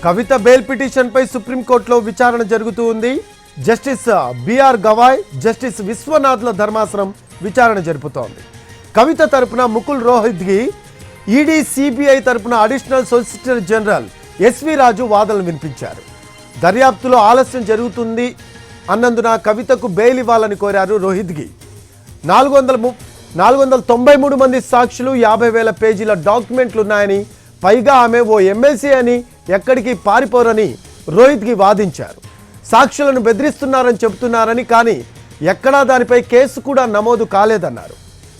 కవిత bail పిటిషన్పై సుప్రీంకోర్టులో విచారణ జరుగుతూ ఉంది. జస్టిస్ బిఆర్ గవాయ్, జస్టిస్ విశ్వనాథ్ల ధర్మాసనం విచారణ జరుపుతోంది. కవిత తరపున ముకుల్ రోహిత్గి, ఈడీ సిబిఐ తరపున అడిషనల్ సొలిసిటర్ జనరల్ ఎస్వి రాజు వాదనలు వినిపించారు. దర్యాప్తులో ఆలస్యం జరుగుతుంది అన్నందున కవితకు బెయిల్ ఇవ్వాలని కోరారు రోహిత్గి. 493 మంది సాక్షులు, 50,000 పేజీల డాక్యుమెంట్లు ఉన్నాయని, పైగా ఆమె ఓ ఎమ్మెల్సీ అని, ఎక్కడికి పారిపోరని రోహిత్గి వాదించారు. సాక్షులను బెదిరిస్తున్నారని చెబుతున్నారని, కానీ ఎక్కడా దానిపై కేసు కూడా నమోదు కాలేదన్నారు.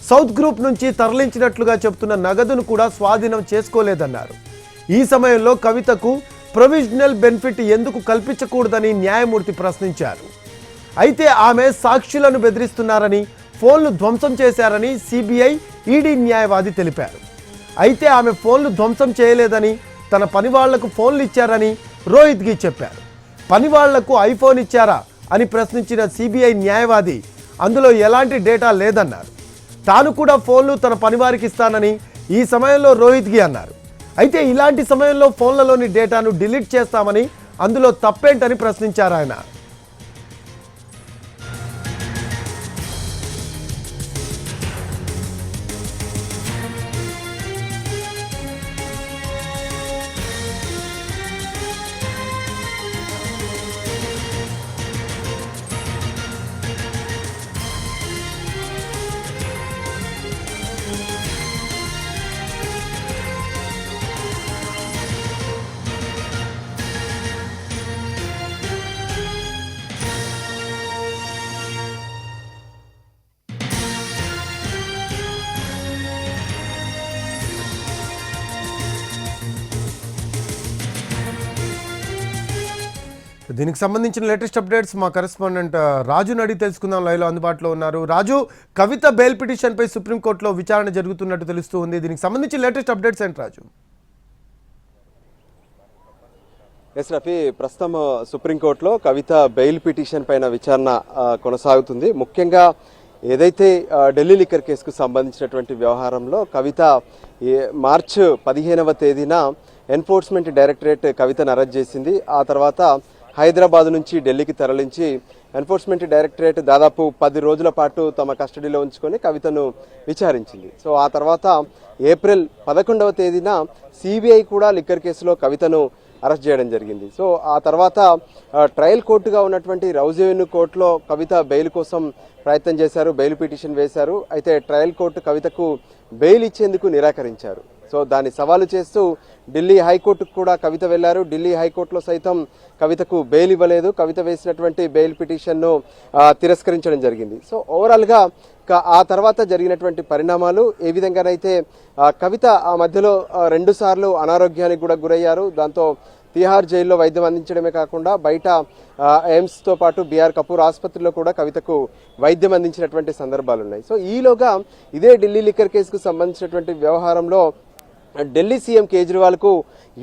సౌత్ గ్రూప్ నుంచి తరలించినట్లుగా చెబుతున్న నగదును కూడా స్వాధీనం చేసుకోలేదన్నారు. ఈ సమయంలో కవితకు ప్రొవిజనల్ బెనిఫిట్ ఎందుకు కల్పించకూడదని న్యాయమూర్తి ప్రశ్నించారు. అయితే ఆమె సాక్షులను బెదిరిస్తున్నారని, ఫోన్లు ధ్వంసం చేశారని సిబిఐ, ఈడీ న్యాయవాది తెలిపారు. అయితే ఆమె ఫోన్లు ధ్వంసం చేయలేదని, తన పనివాళ్లకు ఫోన్లు ఇచ్చారని రోహిత్గి చెప్పారు. పనివాళ్లకు ఐఫోన్ ఇచ్చారా అని ప్రశ్నించిన సిబిఐ న్యాయవాది అందులో ఎలాంటి డేటా లేదన్నారు. తాను కూడా ఫోన్లు తన పనివారికి ఇస్తానని ఈ సమయంలో రోహిత్గి అన్నారు. అయితే ఇలాంటి సమయంలో ఫోన్లలోని డేటాను డిలీట్ చేస్తామని, అందులో తప్పేంటని ప్రశ్నించారు ఆయన. దీనికి సంబంధించిన లేటెస్ట్ అప్డేట్స్ మా కరెస్పాండెంట్ రాజు అడిగి తెలుసుకుందాం. లైవ్లో అందుబాటులో ఉన్నారు. రాజు, కవిత బెయిల్ పిటిషన్పై సుప్రీంకోర్టులో విచారణ జరుగుతున్నట్టు తెలుస్తూ ఉంది. దీనికి సంబంధించిన లేటెస్ట్ అప్డేట్స్ ఏంటి రాజు? ఎస్ రఫీ, ప్రస్తుతం సుప్రీంకోర్టులో కవిత బెయిల్ పిటిషన్ పైన విచారణ కొనసాగుతుంది. ముఖ్యంగా ఏదైతే ఢిల్లీ లిక్కర్ కేసుకు సంబంధించినటువంటి వ్యవహారంలో కవిత మార్చి 15వ తేదీన ఎన్ఫోర్స్మెంట్ డైరెక్టరేట్ కవితను అరెస్ట్ చేసింది. ఆ తర్వాత హైదరాబాద్ నుంచి ఢిల్లీకి తరలించి ఎన్ఫోర్స్మెంట్ డైరెక్టరేట్ దాదాపు 10 రోజుల పాటు తమ కస్టడీలో ఉంచుకొని కవితను విచారించింది. సో ఆ తర్వాత ఏప్రిల్ 11వ తేదీన సిబిఐ కూడా లిక్కర్ కేసులో కవితను అరెస్ట్ చేయడం జరిగింది. సో ఆ తర్వాత ట్రయల్ కోర్టుగా ఉన్నటువంటి రౌజెవెన్యూ కోర్టులో కవిత బెయిల్ కోసం ప్రయత్నం చేశారు, బెయిల్ పిటిషన్ వేశారు. అయితే ట్రయల్ కోర్టు కవితకు బెయిల్ ఇచ్చేందుకు నిరాకరించారు. సో దాన్ని సవాలు చేస్తూ ఢిల్లీ హైకోర్టుకు కూడా కవిత వెళ్లారు. ఢిల్లీ హైకోర్టులో సైతం కవితకు బెయిల్ ఇవ్వలేదు. కవిత వేసినటువంటి బెయిల్ పిటిషన్ను తిరస్కరించడం జరిగింది. సో ఓవరాల్గా ఆ తర్వాత జరిగినటువంటి పరిణామాలు ఏ విధంగానైతే కవిత ఆ మధ్యలో 2 సార్లు అనారోగ్యానికి కూడా గురయ్యారు. దాంతో తిహార్ జైల్లో వైద్యం అందించడమే కాకుండా బయట ఎయిమ్స్తో పాటు బిఆర్ కపూర్ ఆసుపత్రిలో కూడా కవితకు వైద్యం అందించినటువంటి సందర్భాలు ఉన్నాయి. సో ఈలోగా ఇదే ఢిల్లీ లిక్కర్ కేసుకు సంబంధించినటువంటి వ్యవహారంలో ఢిల్లీ సీఎం కేజ్రీవాల్కు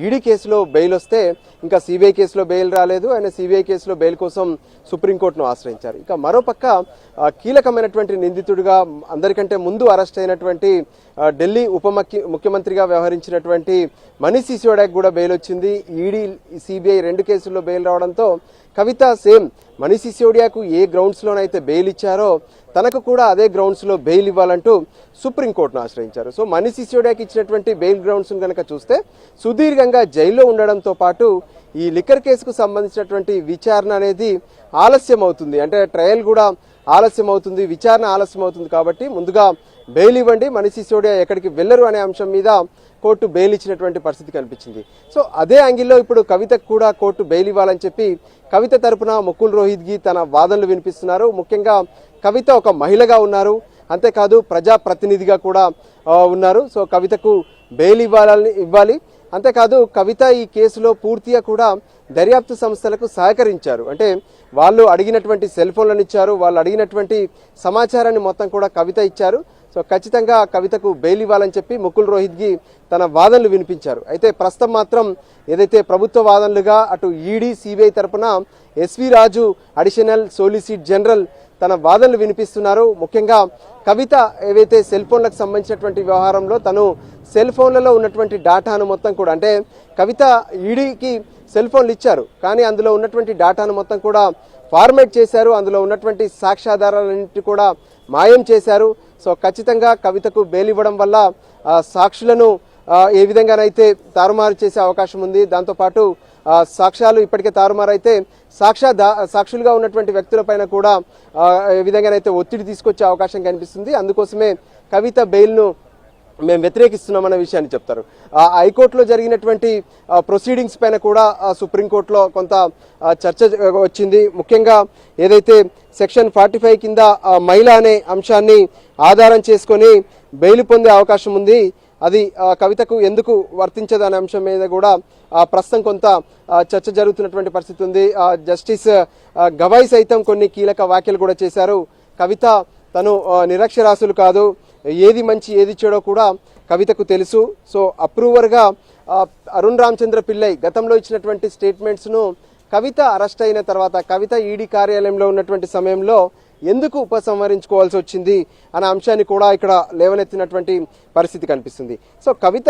ఈడీ కేసులో బెయిల్ వస్తే ఇంకా సిబిఐ కేసులో బెయిల్ రాలేదు. ఆయన సిబిఐ కేసులో బెయిల్ కోసం సుప్రీంకోర్టును ఆశ్రయించారు. ఇక మరోపక్క కీలకమైనటువంటి నిందితుడిగా అందరికంటే ముందు అరెస్ట్ అయినటువంటి ఢిల్లీ ముఖ్యమంత్రిగా వ్యవహరించినటువంటి మనీష్ సిసోడియాకు కూడా బెయిల్ వచ్చింది. ఈడీ, సిబిఐ 2 కేసుల్లో బెయిల్ రావడంతో కవిత సేమ్ మనీష్ సిసోడియాకు ఏ గ్రౌండ్స్లోనైతే బెయిల్ ఇచ్చారో తనకు కూడా అదే గ్రౌండ్స్లో బెయిల్ ఇవ్వాలంటూ సుప్రీంకోర్టును ఆశ్రయించారు. సో మనీష్ సిసోడియాకి ఇచ్చినటువంటి బెయిల్ గ్రౌండ్స్ కనుక చూస్తే సుదీర్ఘంగా జైల్లో ఉండడంతో పాటు ఈ లిక్కర్ కేసుకు సంబంధించినటువంటి విచారణ అనేది ఆలస్యం అవుతుంది, అంటే ట్రయల్ కూడా ఆలస్యం అవుతుంది, విచారణ ఆలస్యం అవుతుంది. కాబట్టి ముందుగా బెయిల్ ఇవ్వండి, మనీష్ సిసోడియా ఎక్కడికి వెళ్లరు అనే అంశం మీద కోర్టు బెయిల్ ఇచ్చినటువంటి పరిస్థితి కనిపించింది. సో అదే యాంగిల్లో ఇప్పుడు కవితకు కూడా కోర్టు బెయిల్ ఇవ్వాలని చెప్పి కవిత తరపున ముకుల్ రోహిత్గి తన వాదనలు వినిపిస్తున్నారు. ముఖ్యంగా కవిత ఒక మహిళగా ఉన్నారు, అంతేకాదు ప్రజాప్రతినిధిగా కూడా ఉన్నారు. సో కవితకు బెయిల్ ఇవ్వాలి. అంతేకాదు కవిత ఈ కేసులో పూర్తిగా కూడా దర్యాప్తు సంస్థలకు సహకరించారు. అంటే వాళ్ళు అడిగినటువంటి సెల్ ఫోన్లను ఇచ్చారు, వాళ్ళు అడిగినటువంటి సమాచారాన్ని మొత్తం కూడా కవిత ఇచ్చారు. సో ఖచ్చితంగా కవితకు బెయిల్ ఇవ్వాలని చెప్పి ముకుల్ రోహిత్గి తన వాదనలు వినిపించారు. అయితే ప్రస్తుతం మాత్రం ఏదైతే ప్రభుత్వ వాదనలుగా అటు ఈడీ సిబిఐ తరపున ఎస్వి రాజు అడిషనల్ సోలిసిటర్ జనరల్ తన వాదనలు వినిపిస్తున్నారు. ముఖ్యంగా కవిత ఏవైతే సెల్ ఫోన్లకు సంబంధించినటువంటి వ్యవహారంలో తను సెల్ ఫోన్లలో ఉన్నటువంటి డాటాను మొత్తం కూడా, అంటే కవిత ఈడీకి సెల్ ఫోన్లు ఇచ్చారు కానీ అందులో ఉన్నటువంటి డాటాను మొత్తం కూడా ఫార్మేట్ చేశారు, అందులో ఉన్నటువంటి సాక్ష్యాధారాలన్నింటినీ కూడా మాయం చేశారు. సో ఖచ్చితంగా కవితకు బెయిల్ ఇవ్వడం వల్ల సాక్షులను ఏ విధంగానైతే తారుమారు చేసే అవకాశం ఉంది. దాంతోపాటు సాక్ష్యాలు ఇప్పటికే తారుమారైతే సాక్షులుగా ఉన్నటువంటి వ్యక్తులపైన కూడా ఏ విధంగానైతే ఒత్తిడి తీసుకొచ్చే అవకాశం కనిపిస్తుంది. అందుకోసమే కవిత బెయిల్ను మేము వ్యతిరేకిస్తున్నామన్న విషయాన్ని చెప్తారు. హైకోర్టులో జరిగినటువంటి ప్రొసీడింగ్స్ పైన కూడా సుప్రీంకోర్టులో కొంత చర్చ వచ్చింది. ముఖ్యంగా ఏదైతే సెక్షన్ 45 కింద మహిళ అనే అంశాన్ని ఆధారం చేసుకొని బెయిల్ పొందే అవకాశం ఉంది, అది కవితకు ఎందుకు వర్తించదు అనే అంశం మీద కూడా ప్రస్తుతం కొంత చర్చ జరుగుతున్నటువంటి పరిస్థితి ఉంది. జస్టిస్ గవాయ్ సైతం కొన్ని కీలక వ్యాఖ్యలు కూడా చేశారు. కవిత తను నిరక్షరాస్యులు కాదు, ఏది మంచి ఏది చెడో కూడా కవితకు తెలుసు. సో అప్రూవర్గా అరుణ్ రామచంద్ర పిల్లై గతంలో ఇచ్చినటువంటి స్టేట్మెంట్స్ను కవిత అరెస్ట్ అయిన తర్వాత కవిత ఈడీ కార్యాలయంలో ఉన్నటువంటి సమయంలో ఎందుకు ఉపసంహరించుకోవాల్సి వచ్చింది అనే అంశాన్ని కూడా ఇక్కడ లేవనెత్తినటువంటి పరిస్థితి కనిపిస్తుంది. సో కవిత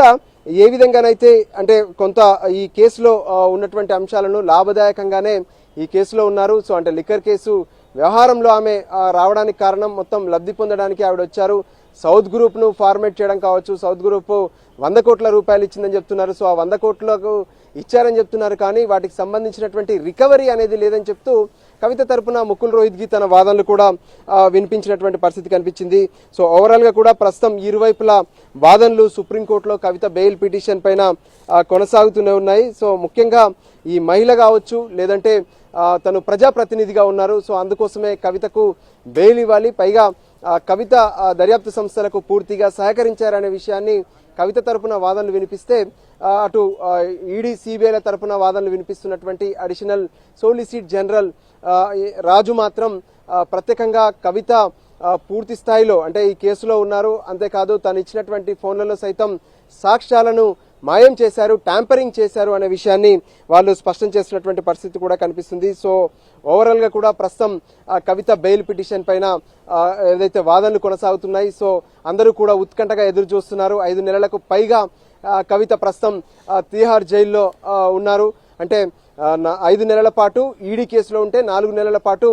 ఏ విధంగానైతే అంటే కొంత ఈ కేసులో ఉన్నటువంటి అంశాలను లాభదాయకంగానే ఈ కేసులో ఉన్నారు. సో అంటే లిక్కర్ కేసు వ్యవహారంలో ఆమె రావడానికి కారణం మొత్తం లబ్ధి పొందడానికి ఆవిడ వచ్చారు. సౌత్ గ్రూప్ను ఫార్మేట్ చేయడం కావచ్చు, సౌత్ గ్రూప్ 100 కోట్ల రూపాయలు ఇచ్చిందని చెప్తున్నారు. సో ఆ 100 కోట్లకు ఇచ్చారని చెప్తున్నారు కానీ వాటికి సంబంధించినటువంటి రికవరీ అనేది లేదని చెప్తూ కవిత తరపున ముకుల్ రోహిత్గి తన వాదనలు కూడా వినిపించినటువంటి పరిస్థితి కనిపించింది. సో ఓవరాల్గా కూడా ప్రస్తుతం ఇరువైపుల వాదనలు సుప్రీంకోర్టులో కవిత బెయిల్ పిటిషన్ పైన కొనసాగుతూనే ఉన్నాయి. సో ముఖ్యంగా ఈ మహిళ కావచ్చు లేదంటే తను ప్రజాప్రతినిధిగా ఉన్నారు. సో అందుకోసమే కవితకు బెయిల్ ఇవ్వాలి, పైగా కవిత దర్యాప్తు సంస్థలకు పూర్తిగా సహకరించారనే విషయాన్ని కవిత తరపున వాదనలు వినిపిస్తే అటు ఈడీ సిబిఐల తరపున వాదనలు వినిపిస్తున్నటువంటి అడిషనల్ సోలిసిటర్ జనరల్ రాజు మాత్రం ప్రత్యేకంగా కవిత పూర్తి స్థాయిలో అంటే ఈ కేసులో ఉన్నారు, అంతేకాదు తను ఇచ్చినటువంటి ఫోన్లలో సైతం సాక్ష్యాలను మాయం చేశారు, ట్యాంపరింగ్ చేశారు అనే విషయాన్ని వాళ్ళు స్పష్టం చేస్తున్నటువంటి పరిస్థితి కూడా కనిపిస్తుంది. సో ఓవరాల్గా కూడా ప్రస్తుతం కవిత బెయిల్ పిటిషన్ పైన ఏదైతే వాదనలు కొనసాగుతున్నాయి, సో అందరూ కూడా ఉత్కంఠగా ఎదురు చూస్తున్నారు. 5 నెలలకు పైగా కవిత ప్రస్తుతం తిహార్ జైల్లో ఉన్నారు. అంటే 5 నెలల పాటు ఈడీ కేసులో ఉంటే 4 నెలల పాటు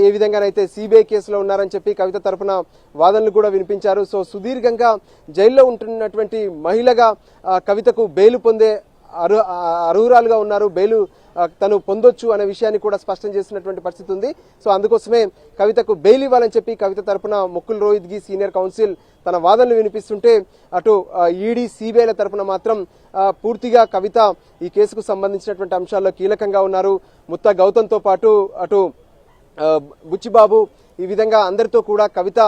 ఏ విధంగానైతే సిబిఐ కేసులో ఉన్నారని చెప్పి కవిత తరపున వాదనలు కూడా వినిపించారు. సో సుదీర్ఘంగా జైల్లో ఉంటున్నటువంటి మహిళగా కవితకు బెయిల్ పొందే అర్హురాలుగా ఉన్నారు, బెయిల్ తను పొందొచ్చు అనే విషయాన్ని కూడా స్పష్టం చేసినటువంటి పరిస్థితి ఉంది. సో అందుకోసమే కవితకు బెయిల్ ఇవ్వాలని చెప్పి కవిత తరపున ముకుల్ రోహిత్గి సీనియర్ కౌన్సిల్ తన వాదనలు వినిపిస్తుంటే అటు ఈడీ సిబిఐల తరపున మాత్రం పూర్తిగా కవిత ఈ కేసుకు సంబంధించినటువంటి అంశాల్లో కీలకంగా ఉన్నారు. ముత్తా గౌతంతో పాటు అటు బుచ్చిబాబు ఈ విధంగా అందరితో కూడా కవిత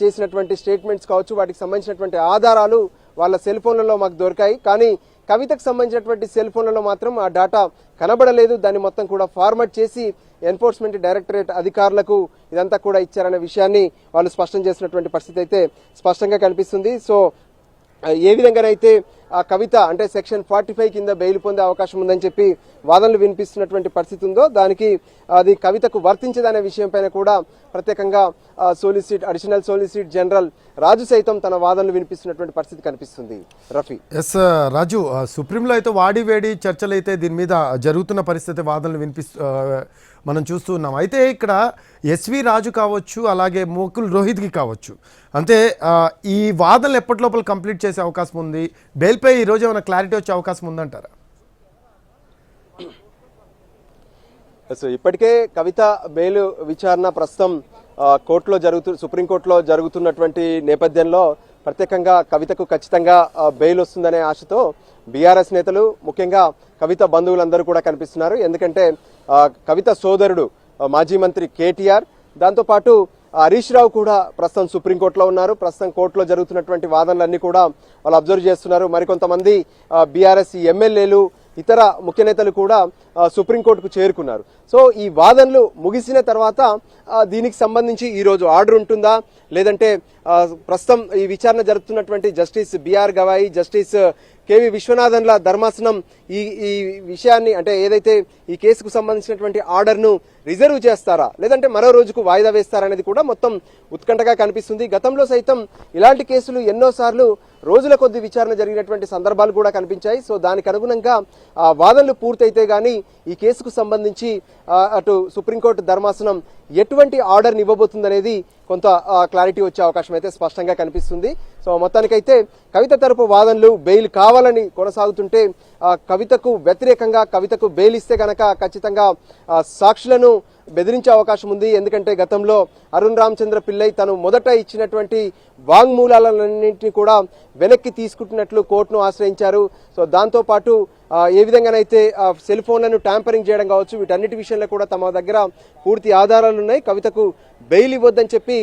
చేసినటువంటి స్టేట్మెంట్స్ కావచ్చు, వాటికి సంబంధించినటువంటి ఆధారాలు వాళ్ళ సెల్ ఫోన్లలో మాకు దొరికాయి. కానీ కవితకు సంబంధించినటువంటి సెల్ ఫోన్లలో మాత్రం ఆ డేటా కనబడలేదు. దాన్ని మొత్తం కూడా ఫార్మాట్ చేసి ఎన్ఫోర్స్మెంట్ డైరెక్టరేట్ అధికారులకు ఇదంతా కూడా ఇచ్చారనే విషయాన్ని వాళ్ళు స్పష్టం చేసినటువంటి పరిస్థితి అయితే స్పష్టంగా కనిపిస్తుంది. సో ఏ విధంగానైతే ఆ కవిత అంటే సెక్షన్ 45 కింద బెయిల్ పొందే అవకాశం ఉందని చెప్పి వాదనలు వినిపిస్తున్నటువంటి పరిస్థితి ఉందో దానికి అది కవితకు వర్తించదనే విషయం పైన కూడా ప్రత్యేకంగా అడిషనల్ సోలిసిటర్ జనరల్ రాజు సైతం తన వాదనలు వినిపిస్తున్నటువంటి పరిస్థితి కనిపిస్తుంది. రఫీ. ఎస్ రాజు, సుప్రీంలో అయితే వాడి వేడి చర్చలు అయితే దీని మీద జరుగుతున్న పరిస్థితి, వాదనలు మనం చూస్తూ ఉన్నాం. అయితే ఇక్కడ ఎస్వి రాజు కావచ్చు, అలాగే ముకుల్ రోహిత్కి కావచ్చు, అంటే ఈ వాదనలు ఎప్పటి లోపల కంప్లీట్ చేసే అవకాశం ఉంది? బెయిల్పై ఈరోజు ఏమైనా క్లారిటీ వచ్చే అవకాశం ఉందంటారా? ఇప్పటికే కవిత బెయిల్ విచారణ ప్రస్తుతం సుప్రీంకోర్టులో జరుగుతున్నటువంటి నేపథ్యంలో ప్రత్యేకంగా కవితకు ఖచ్చితంగా బెయిల్ వస్తుందనే ఆశతో బీఆర్ఎస్ నేతలు, ముఖ్యంగా కవిత బంధువులందరూ కూడా కనిపిస్తున్నారు. ఎందుకంటే కవిత సోదరుడు మాజీ మంత్రి కేటీఆర్, దాంతోపాటు హరీష్ రావు కూడా ప్రస్తుతం సుప్రీంకోర్టులో ఉన్నారు. ప్రస్తుతం కోర్టులో జరుగుతున్నటువంటి వాదనలన్నీ కూడా వాళ్ళు అబ్జర్వ్ చేస్తున్నారు. మరికొంతమంది బీఆర్ఎస్ ఎమ్మెల్యేలు, ఇతర ముఖ్య నేతలు కూడా సుప్రీంకోర్టుకు చేరుకున్నారు. సో ఈ వాదనలు ముగిసిన తర్వాత దీనికి సంబంధించి ఈరోజు ఆర్డర్ ఉంటుందా, లేదంటే ప్రస్తుతం ఈ విచారణ జరుపుతున్నటువంటి justice BR Gavai, justice KV విశ్వనాథన్ల ధర్మాసనం ఈ విషయాన్ని, అంటే ఏదైతే ఈ కేసుకు సంబంధించినటువంటి ఆర్డర్ను రిజర్వ్ చేస్తారా, లేదంటే మరో రోజుకు వాయిదా వేస్తారా అనేది కూడా మొత్తం ఉత్కంఠగా కనిపిస్తుంది. గతంలో సైతం ఇలాంటి కేసులు ఎన్నోసార్లు రోజుల కొద్ది విచారణ జరిగినటువంటి సందర్భాలు కూడా కనిపించాయి. సో దానికి అనుగుణంగా వాదనలు పూర్తయితే గానీ ఈ కేసుకు సంబంధించి అటు సుప్రీంకోర్టు ధర్మాసనం ఎటువంటి ఆర్డర్ ఇవ్వబోతుందనేది కొంత క్లారిటీ వచ్చే అవకాశం అయితే స్పష్టంగా కనిపిస్తుంది. సో మొత్తానికైతే కవిత తరపు వాదనలు బెయిల్ కావాలని కొనసాగుతుంటే కవితకు వ్యతిరేకంగా కవితకు బెయిల్ ఇస్తే గనక ఖచ్చితంగా సాక్షులను బెదిరించే అవకాశం ఉంది. ఎందుకంటే గతంలో అరుణ్ రామచంద్ర పిల్లై తను మొదట ఇచ్చినటువంటి వాంగ్మూలాలన్నింటినీ కూడా వెనక్కి తీసుకుంటున్నట్లు కోర్టును ఆశ్రయించారు. సో దాంతో పాటు ఏ విధంగానైతే సెల్ ఫోన్లను ట్యాంపరింగ్ చేయడం కావచ్చు, వీటన్నిటి విషయంలో కూడా తమ దగ్గర పూర్తి ఆధారాలు ఉన్నాయి. కవితకు బెయిల్ ఇవ్వద్దని చెప్పి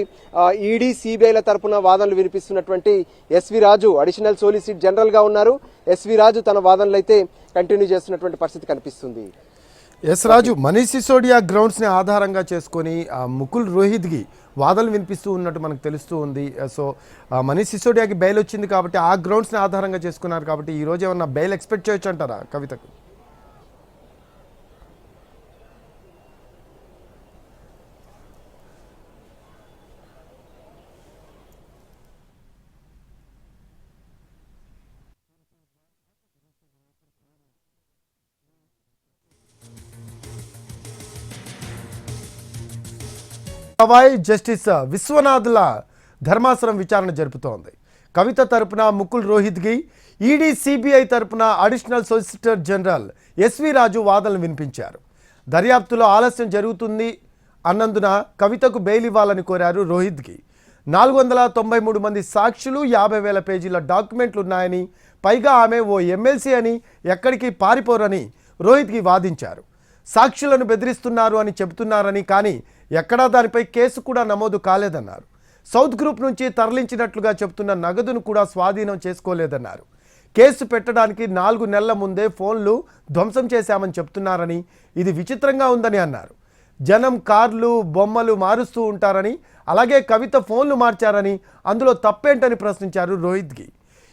ఈడీ సిబిఐల తరపున వాదనలు వినిపిస్తున్నటువంటి ఎస్వి రాజు అడిషనల్ సోలిసిటర్ జనరల్ గా ఉన్నారు. ఎస్వి రాజు తన వాదనలు అయితే కంటిన్యూ చేస్తున్నటువంటి పరిస్థితి కనిపిస్తుంది. ఎస్ రాజు, మనీష్ సిసోడియా గ్రౌండ్స్ని ఆధారంగా చేసుకొని ముకుల్ రోహిత్కి వాదనలు వినిపిస్తూ ఉన్నట్టు మనకు తెలుస్తూ ఉంది. సో మనీష్ సిసోడియాకి బెయిల్ వచ్చింది కాబట్టి ఆ గ్రౌండ్స్ని ఆధారంగా చేసుకున్నారు కాబట్టి ఈ రోజు ఏమన్నా బెయిల్ ఎక్స్పెక్ట్ చేయొచ్చు అంటారా కవితకు? గవాయ్ జస్టిస్ విశ్వనాథ్ల ధర్మాసనం విచారణ జరుపుతోంది. కవిత తరపున ముకుల్ రోహిత్కి, ఈడీ సిబిఐ తరపున అడిషనల్ సొలిసిటర్ జనరల్ ఎస్వి రాజు వాదనలు వినిపించారు. దర్యాప్తులో ఆలస్యం జరుగుతుంది అన్నందున కవితకు బెయిల్ ఇవ్వాలని కోరారు రోహిత్కి. 493 మంది సాక్షులు, 50,000 పేజీల డాక్యుమెంట్లు ఉన్నాయని, పైగా ఆమె ఓ ఎమ్మెల్సీ అని, ఎక్కడికి పారిపోరని రోహిత్కి వాదించారు. సాక్షులను బెదిరిస్తున్నారు అని చెబుతున్నారని, కానీ ఎక్కడా దానిపై కేసు కూడా నమోదు కాలేదన్నారు. సౌత్ గ్రూప్ నుంచి తరలించినట్లుగా చెబుతున్న నగదును కూడా స్వాధీనం చేసుకోలేదన్నారు. కేసు పెట్టడానికి 4 నెలల ముందే ఫోన్లు ధ్వంసం చేశామని చెప్తున్నారని, ఇది విచిత్రంగా ఉందని అన్నారు. జనం కార్లు, బొమ్మలు మారుస్తూ ఉంటారని, అలాగే కవిత ఫోన్లు మార్చారని, అందులో తప్పేంటని ప్రశ్నించారు రోహిత్కి.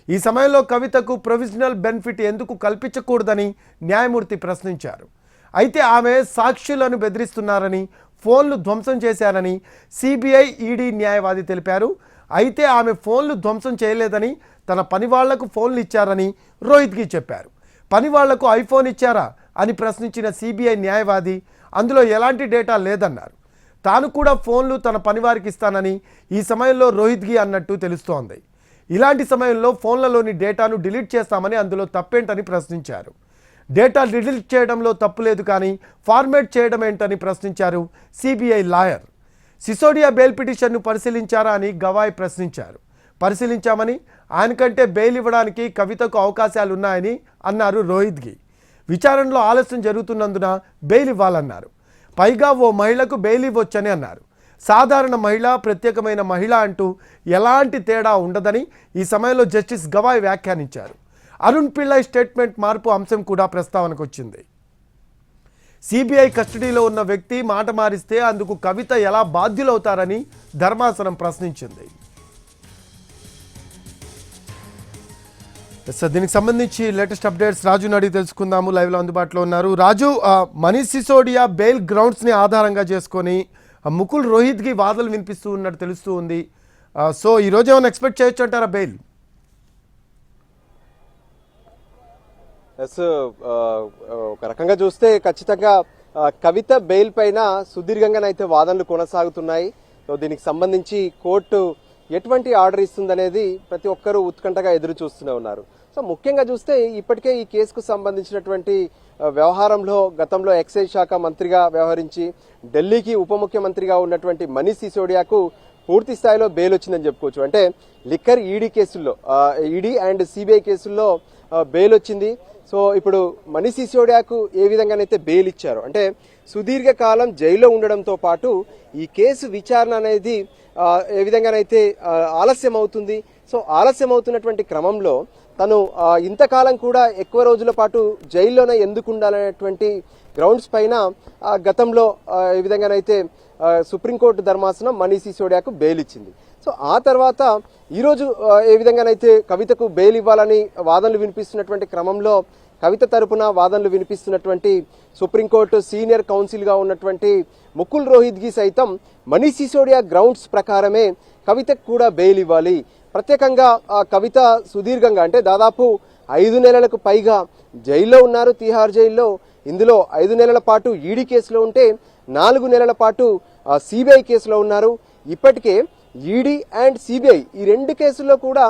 ఈ సమయంలో కవితకు ప్రొవిజనల్ బెనిఫిట్ ఎందుకు కల్పించకూడదని న్యాయమూర్తి ప్రశ్నించారు. అయితే ఆమె సాక్షులను బెదిరిస్తున్నారని, ఫోన్లు ధ్వంసం చేశారని సిబిఐ, ఈడీ న్యాయవాది తెలిపారు. అయితే ఆమె ఫోన్లు ధ్వంసం చేయలేదని, తన పనివాళ్లకు ఫోన్లు ఇచ్చారని రోహిత్కి చెప్పారు. పనివాళ్లకు ఐఫోన్ ఇచ్చారా అని ప్రశ్నించిన సిబిఐ న్యాయవాది, అందులో ఎలాంటి డేటా లేదన్నారు. తాను కూడా ఫోన్లు తన పనివారికి ఇస్తానని ఈ సమయంలో రోహిత్కి అన్నట్టు తెలుస్తోంది. ఇలాంటి సమయంలో ఫోన్లలోని డేటాను డిలీట్ చేస్తామని, అందులో తప్పేంటని ప్రశ్నించారు. డేటా డిలీట్ చేయడంలో తప్పు లేదు, కానీ ఫార్మేట్ చేయడం ఏంటని ప్రశ్నించారు సిబిఐ లాయర్. సిసోడియా బెయిల్ పిటిషన్ను పరిశీలించారా అని గవాయ్ ప్రశ్నించారు. పరిశీలించామని, ఆయనకంటే బెయిల్ ఇవ్వడానికి కవితకు అవకాశాలున్నాయని అన్నారు రోహిత్కి. విచారణలో ఆలస్యం జరుగుతున్నందున బెయిల్ ఇవ్వాలన్నారు. పైగా ఓ మహిళకు బెయిల్ ఇవ్వొచ్చని అన్నారు. సాధారణ మహిళ, ప్రత్యేకమైన మహిళ అంటూ ఎలాంటి తేడా ఉండదని ఈ సమయంలో జస్టిస్ గవాయ్ వ్యాఖ్యానించారు. అరుణ్ పిల్లై స్టేట్మెంట్ మార్పు అంశం కూడా ప్రస్తావనకు వచ్చింది. సిబిఐ కస్టడీలో ఉన్న వ్యక్తి మాట మారిస్తే అందుకు కవిత ఎలా బాధ్యులవుతారని ధర్మాసనం ప్రశ్నించింది. దీనికి సంబంధించి లేటెస్ట్ అప్డేట్స్ రాజుని అడిగి తెలుసుకుందాము. లైవ్లో అందుబాటులో ఉన్నారు. రాజు, మనీష్ సిసోడియా బెయిల్ గ్రౌండ్స్ని ఆధారంగా చేసుకొని ముకుల్ రోహిత్కి వాదనలు వినిపిస్తూ ఉన్నట్టు తెలుస్తూ ఉంది. సో ఈరోజు ఏమైనా ఎక్స్పెక్ట్ చేయొచ్చు అంటారా బెయిల్? ఎస్, ఒక రకంగా చూస్తే ఖచ్చితంగా కవిత బెయిల్ పైన సుదీర్ఘంగానైతే వాదనలు కొనసాగుతున్నాయి. సో దీనికి సంబంధించి కోర్టు ఎటువంటి ఆర్డర్ ఇస్తుందనేది ప్రతి ఒక్కరూ ఉత్కంఠగా ఎదురు చూస్తూనే ఉన్నారు. సో ముఖ్యంగా చూస్తే ఇప్పటికే ఈ కేసుకు సంబంధించినటువంటి వ్యవహారంలో గతంలో ఎక్సైజ్ శాఖ మంత్రిగా వ్యవహరించి ఢిల్లీకి ఉప ముఖ్యమంత్రిగా ఉన్నటువంటి మనీష్ సిసోడియాకు పూర్తి స్థాయిలో బెయిల్ వచ్చిందని చెప్పుకోవచ్చు. అంటే లిక్కర్ ఈడీ కేసుల్లో, ఈడీ అండ్ సిబిఐ కేసుల్లో బెయిల్ వచ్చింది. సో ఇప్పుడు మనీష్ సిసోడియాకు ఏ విధంగానైతే బెయిల్ ఇచ్చారో, అంటే సుదీర్ఘకాలం జైల్లో ఉండడంతో పాటు ఈ కేసు విచారణ అనేది ఏ విధంగానైతే ఆలస్యం అవుతుంది. సో ఆలస్యం అవుతున్నటువంటి క్రమంలో తను ఇంతకాలం కూడా ఎక్కువ రోజుల పాటు జైల్లోనే ఎందుకు ఉండాలనేటువంటి గ్రౌండ్స్ పైన గతంలో ఏ విధంగానైతే సుప్రీంకోర్టు ధర్మాసనం మనీష్ సిసోడియాకు బెయిల్ ఇచ్చింది. సో ఆ తర్వాత ఈరోజు ఏ విధంగానైతే కవితకు బెయిల్ ఇవ్వాలని వాదనలు వినిపిస్తున్నటువంటి క్రమంలో కవిత తరపున వాదనలు వినిపిస్తున్నటువంటి సుప్రీంకోర్టు సీనియర్ కౌన్సిల్గా ఉన్నటువంటి ముకుల్ రోహిత్గి సైతం మనీష్ సిసోడియా గ్రౌండ్స్ ప్రకారమే కవితకు కూడా బెయిల్ ఇవ్వాలి. ప్రత్యేకంగా కవిత సుదీర్ఘంగా అంటే దాదాపు 5 నెలలకు పైగా జైల్లో ఉన్నారు, తిహార్ జైల్లో. ఇందులో 5 నెలల పాటు ఈడీ కేసులో ఉంటే 4 నెలల పాటు సిబిఐ కేసులో ఉన్నారు. ఇప్పటికే ఈడీ అండ్ సిబిఐ ఈ 2 కేసుల్లో కూడా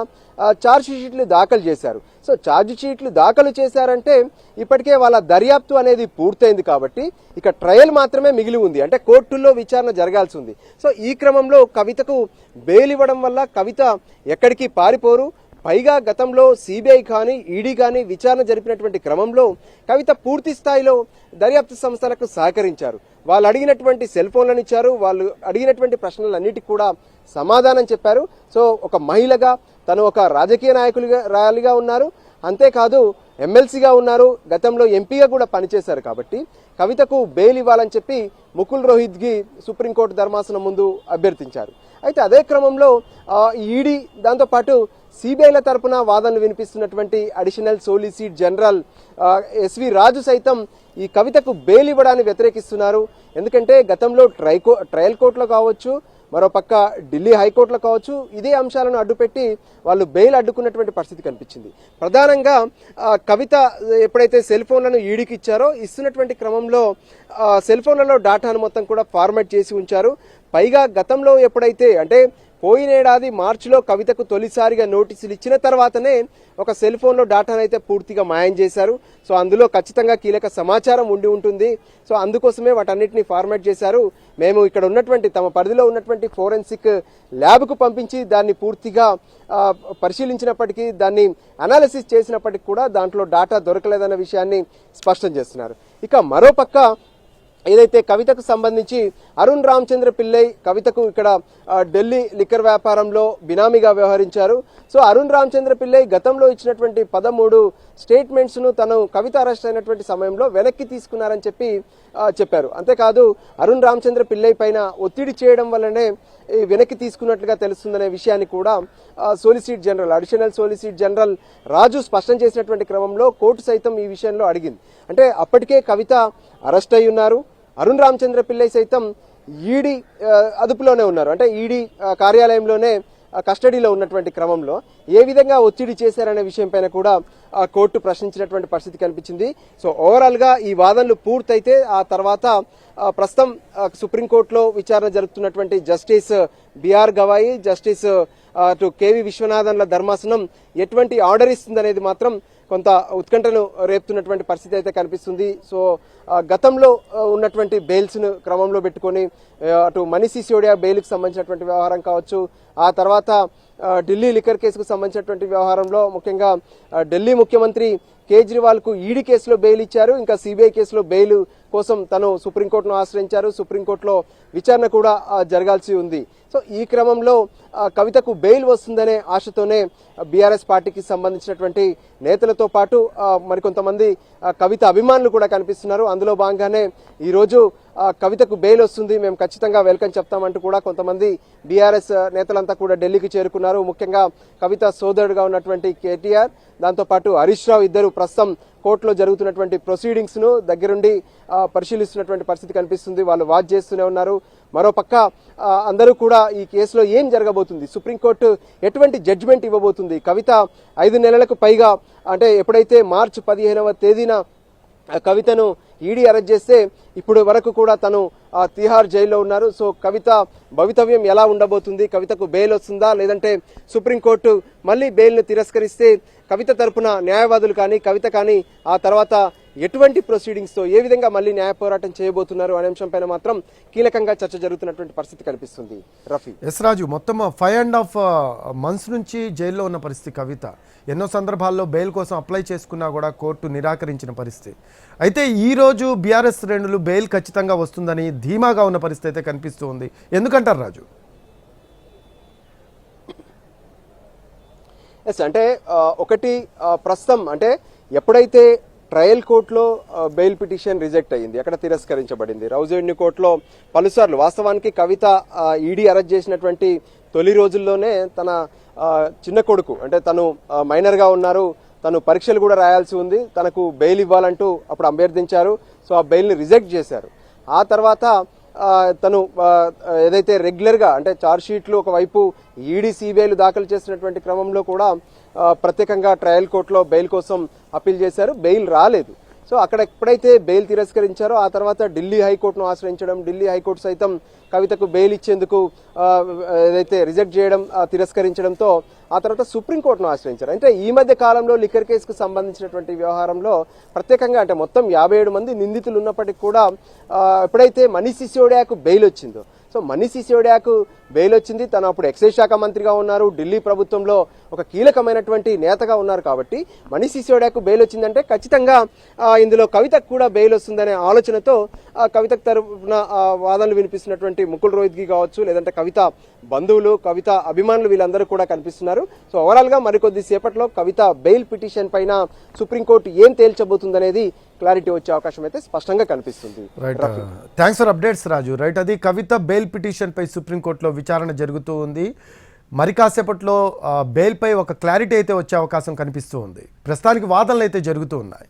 ఛార్జ్ షీట్లు దాఖలు చేశారు. సో ఛార్జ్ షీట్లు దాఖలు చేశారంటే ఇప్పటికే వాళ్ళ దర్యాప్తు అనేది పూర్తయింది కాబట్టి ఇక ట్రయల్ మాత్రమే మిగిలి ఉంది, అంటే కోర్టుల్లో విచారణ జరగాల్సి ఉంది. సో ఈ క్రమంలో కవితకు బెయిల్ ఇవ్వడం వల్ల కవిత ఎక్కడికి పారిపోరు. పైగా గతంలో సిబిఐ కానీ ఈడీ కానీ విచారణ జరిపినటువంటి క్రమంలో కవిత పూర్తి స్థాయిలో దర్యాప్తు సంస్థలకు సహకరించారు. వాళ్ళు అడిగినటువంటి సెల్ ఫోన్లను ఇచ్చారు, వాళ్ళు అడిగినటువంటి ప్రశ్నలన్నిటికీ కూడా సమాధానం చెప్పారు. సో ఒక మహిళగా తను ఒక రాజకీయ నాయకులుగా ఉన్నారు, అంతేకాదు ఎమ్మెల్సీగా ఉన్నారు, గతంలో ఎంపీగా కూడా పనిచేశారు. కాబట్టి కవితకు బెయిల్ ఇవ్వాలని చెప్పి ముకుల్ రోహిత్గి సుప్రీంకోర్టు ధర్మాసనం ముందు అభ్యర్థించారు. అయితే అదే క్రమంలో ఈడీ దాంతోపాటు సిబిఐల తరపున వాదనలు వినిపిస్తున్నటువంటి అడిషనల్ సోలిసిటర్ జనరల్ ఎస్వి రాజు సైతం ఈ కవితకు బెయిల్ ఇవ్వడాన్ని వ్యతిరేకిస్తున్నారు. ఎందుకంటే గతంలో ట్రయల్ కోర్టులో కావచ్చు, మరోపక్క ఢిల్లీ హైకోర్టులో కావచ్చు, ఇదే అంశాలను అడ్డుపెట్టి వాళ్ళు బెయిల్ అడ్డుకున్నటువంటి పరిస్థితి కనిపించింది. ప్రధానంగా కవిత ఎప్పుడైతే సెల్ ఫోన్లను ఈడీకి ఇచ్చారో ఇస్తున్నటువంటి క్రమంలో సెల్ ఫోన్లలో డాటాను మొత్తం కూడా ఫార్మాట్ చేసి ఉంచారు. పైగా గతంలో ఎప్పుడైతే అంటే పోయినేడాది మార్చిలో కవితకు తొలిసారిగా నోటీసులు ఇచ్చిన తర్వాతనే ఒక సెల్ ఫోన్లో డాటాను అయితే పూర్తిగా మాయం చేశారు. సో అందులో ఖచ్చితంగా కీలక సమాచారం ఉండి ఉంటుంది. సో అందుకోసమే వాటన్నిటిని ఫార్మాట్ చేశారు. మేము ఇక్కడ ఉన్నటువంటి తమ పరిధిలో ఉన్నటువంటి ఫోరెన్సిక్ ల్యాబ్కు పంపించి దాన్ని పూర్తిగా పరిశీలించినప్పటికీ, దాన్ని అనాలిసిస్ చేసినప్పటికీ కూడా దాంట్లో డాటా దొరకలేదన్న విషయాన్ని స్పష్టం చేస్తున్నారు. ఇక మరోపక్క ఏదైతే కవితకు సంబంధించి అరుణ్ రామచంద్ర పిల్లై కవితకు ఇక్కడ ఢిల్లీ లిక్కర్ వ్యాపారంలో బినామీగా వ్యవహరించారు. సో అరుణ్ రామచంద్ర పిల్లై గతంలో ఇచ్చినటువంటి 13 స్టేట్మెంట్స్ను తను కవిత అరెస్ట్ అయినటువంటి సమయంలో వెనక్కి తీసుకున్నారని చెప్పారు. అంతేకాదు అరుణ్ రామచంద్ర పిల్లై పైన ఒత్తిడి చేయడం వల్లనే వెనక్కి తీసుకున్నట్లుగా తెలుస్తుందనే విషయాన్ని కూడా solicitor general additional solicitor general Raju స్పష్టం చేసినటువంటి క్రమంలో కోర్టు సైతం ఈ విషయంలో అడిగింది. అంటే అప్పటికే కవిత అరెస్ట్ అయి ఉన్నారు, అరుణ్ రామచంద్ర పిల్లై సైతం ఈడీ అదుపులోనే ఉన్నారు, అంటే ఈడీ కార్యాలయంలోనే కస్టడీలో ఉన్నటువంటి క్రమంలో ఏ విధంగా ఒత్తిడి చేశారనే విషయం పైన కూడా కోర్టు ప్రశ్నించినటువంటి పరిస్థితి కనిపించింది. సో ఓవరాల్గా ఈ వాదనలు పూర్తయితే ఆ తర్వాత ప్రస్తుతం సుప్రీంకోర్టులో విచారణ జరుపుతున్నటువంటి justice BR Gavai, justice KV విశ్వనాథన్ల ధర్మాసనం ఎటువంటి ఆర్డర్ ఇస్తుందనేది మాత్రం కొంత ఉత్కంఠను రేపుతున్నటువంటి పరిస్థితి అయితే కనిపిస్తుంది. సో గతంలో ఉన్నటువంటి బెయిల్స్ను క్రమంలో పెట్టుకొని అటు మనీష్ సిసోడియా బెయిల్కి సంబంధించినటువంటి వ్యవహారం కావచ్చు, ఆ తర్వాత ఢిల్లీ లిక్కర్ కేసుకు సంబంధించినటువంటి వ్యవహారంలో ముఖ్యంగా ఢిల్లీ ముఖ్యమంత్రి కేజ్రీవాల్కు ఈడీ కేసులో బెయిల్ ఇచ్చారు, ఇంకా సిబిఐ కేసులో బెయిల్ కోసం తను సుప్రీంకోర్టును ఆశ్రయించారు. సుప్రీంకోర్టులో విచారణ కూడా జరగాల్సి ఉంది. సో ఈ క్రమంలో కవితకు బెయిల్ వస్తుందనే ఆశతోనే బీఆర్ఎస్ పార్టీకి సంబంధించినటువంటి నేతలతో పాటు మరికొంతమంది కవిత అభిమానులు కూడా కనిపిస్తున్నారు. అందులో భాగంగానే ఈరోజు కవితకు బెయిల్ వస్తుంది, మేము ఖచ్చితంగా వెల్కమ్ చెప్తామంటూ కూడా కొంతమంది బీఆర్ఎస్ నేతలంతా కూడా ఢిల్లీకి చేరుకున్నారు. ముఖ్యంగా కవిత సోదరుడుగా ఉన్నటువంటి కేటీఆర్, దాంతోపాటు హరీష్ రావు ఇద్దరు ప్రస్తుతం కోర్టులో జరుగుతున్నటువంటి ప్రొసీడింగ్స్ ను దగ్గరుండి పరిశీలిస్తున్నటువంటి పరిస్థితి కనిపిస్తుంది. వాళ్ళు వాచ్ చేస్తూనే ఉన్నారు. మరోపక్క అందరూ కూడా ఈ కేసులో ఏం జరగబోతుంది, సుప్రీంకోర్టు ఎటువంటి జడ్జిమెంట్ ఇవ్వబోతుంది, కవిత 5 నెలలకు పైగా అంటే ఎప్పుడైతే మార్చి 15వ తేదీన కవితను ఈడీ అరెస్ట్ చేస్తే ఇప్పుడు వరకు కూడా తను తిహార్ జైల్లో ఉన్నారు. సో కవిత భవితవ్యం ఎలా ఉండబోతుంది, కవితకు బెయిల్ వస్తుందా, లేదంటే సుప్రీంకోర్టు మళ్ళీ బెయిల్ను తిరస్కరిస్తే కవిత తరపున న్యాయవాదులు కానీ కవిత కానీ ఆ తర్వాత ఎటువంటి ప్రొసీడింగ్స్తో ఏ విధంగా మళ్ళీ న్యాయ పోరాటం చేయబోతున్నారు అనే అంశంపైన మాత్రం కీలకంగా చర్చ జరుగుతున్నటువంటి పరిస్థితి కనిపిస్తుంది. రఫీ, ఎస్ రాజు, మొత్తం 5.5 months నుంచి జైల్లో ఉన్న పరిస్థితి కవిత. ఎన్నో సందర్భాల్లో బెయిల్ కోసం అప్లై చేసుకున్నా కూడా కోర్టు నిరాకరించిన పరిస్థితి. అయితే ఈరోజు బీఆర్ఎస్ శ్రేణులు బెయిల్ ఖచ్చితంగా వస్తుందని ధీమాగా ఉన్న పరిస్థితి అయితే కనిపిస్తూ ఉంది. ఎందుకంటారు రాజు? ఎస్ అంటే ఒకటి ప్రస్తుతం అంటే ఎప్పుడైతే ట్రయల్ కోర్టులో బెయిల్ పిటిషన్ రిజెక్ట్ అయ్యింది, అక్కడ తిరస్కరించబడింది. రౌజ్ అవెన్యూ కోర్టులో పలుసార్లు వాస్తవానికి కవిత ఈడీ అరెస్ట్ చేసినటువంటి తొలి రోజుల్లోనే తన చిన్న కొడుకు అంటే తను మైనర్గా ఉన్నారు, తను పరీక్షలు కూడా రాయాల్సి ఉంది, తనకు బెయిల్ ఇవ్వాలంటూ అప్పుడు అభ్యర్థించారు. సో ఆ బెయిల్ని రిజెక్ట్ చేశారు. ఆ తర్వాత తను ఏదైతే రెగ్యులర్గా అంటే ఛార్జ్ షీట్లు ఒకవైపు ఈడీ సిబిఐలు దాఖలు చేసినటువంటి క్రమంలో కూడా ప్రత్యేకంగా ట్రయల్ కోర్టులో బెయిల్ కోసం అప్పీల్ చేశారు, బెయిల్ రాలేదు. సో అక్కడ ఎప్పుడైతే బెయిల్ తిరస్కరించారో ఆ తర్వాత ఢిల్లీ హైకోర్టును ఆశ్రయించడం, ఢిల్లీ హైకోర్టు సైతం కవితకు బెయిల్ ఇచ్చేందుకు ఏదైతే రిజెక్ట్ చేయడం తిరస్కరించడంతో ఆ తర్వాత సుప్రీంకోర్టును ఆశ్రయించారు. అంటే ఈ మధ్య కాలంలో లిక్కర్ కేసుకు సంబంధించినటువంటి వ్యవహారంలో ప్రత్యేకంగా అంటే మొత్తం 57 మంది నిందితులు ఉన్నప్పటికీ కూడా ఎప్పుడైతే మనీష్ సిసోడియాకు బెయిల్ వచ్చిందో, సో మనీష్ సిసోడియాకు బెయిల్ వచ్చింది, తను అప్పుడు ఎక్సైజ్ శాఖ మంత్రిగా ఉన్నారు, ఢిల్లీ ప్రభుత్వంలో ఒక కీలకమైనటువంటి నేతగా ఉన్నారు. కాబట్టి మనీష్ సిసోడియాకు బెయిల్ వచ్చిందంటే ఖచ్చితంగా ఇందులో కవితకు కూడా బెయిల్ వస్తుందనే ఆలోచనతో కవితకు తరఫున వాదనలు వినిపిస్తున్నటువంటి ముకుల్ రోహిత్గి కావచ్చు, లేదంటే కవిత బంధువులు, కవిత అభిమానులు వీళ్ళందరూ కూడా కనిపిస్తున్నారు. సో ఓవరాల్ గా మరికొద్ది సేపట్లో కవిత బెయిల్ పిటిషన్ పైన సుప్రీంకోర్టు ఏం తేల్చబోతుందనేది క్లారిటీ వచ్చే అవకాశం అయితే స్పష్టంగా కనిపిస్తుంది. Right, thanks for updates Raju. Right, అది కవిత బెయిల్ పిటిషన్ పై సుప్రీంకోర్టులో విచారణ జరుగుతూ ఉంది. మరి కాసేపట్లో బెయిల్ పై ఒక క్లారిటీ అయితే వచ్చే అవకాశం కనిపిస్తూ ఉంది. ప్రస్తుతానికి వాదనలు అయితే జరుగుతూ ఉన్నాయి.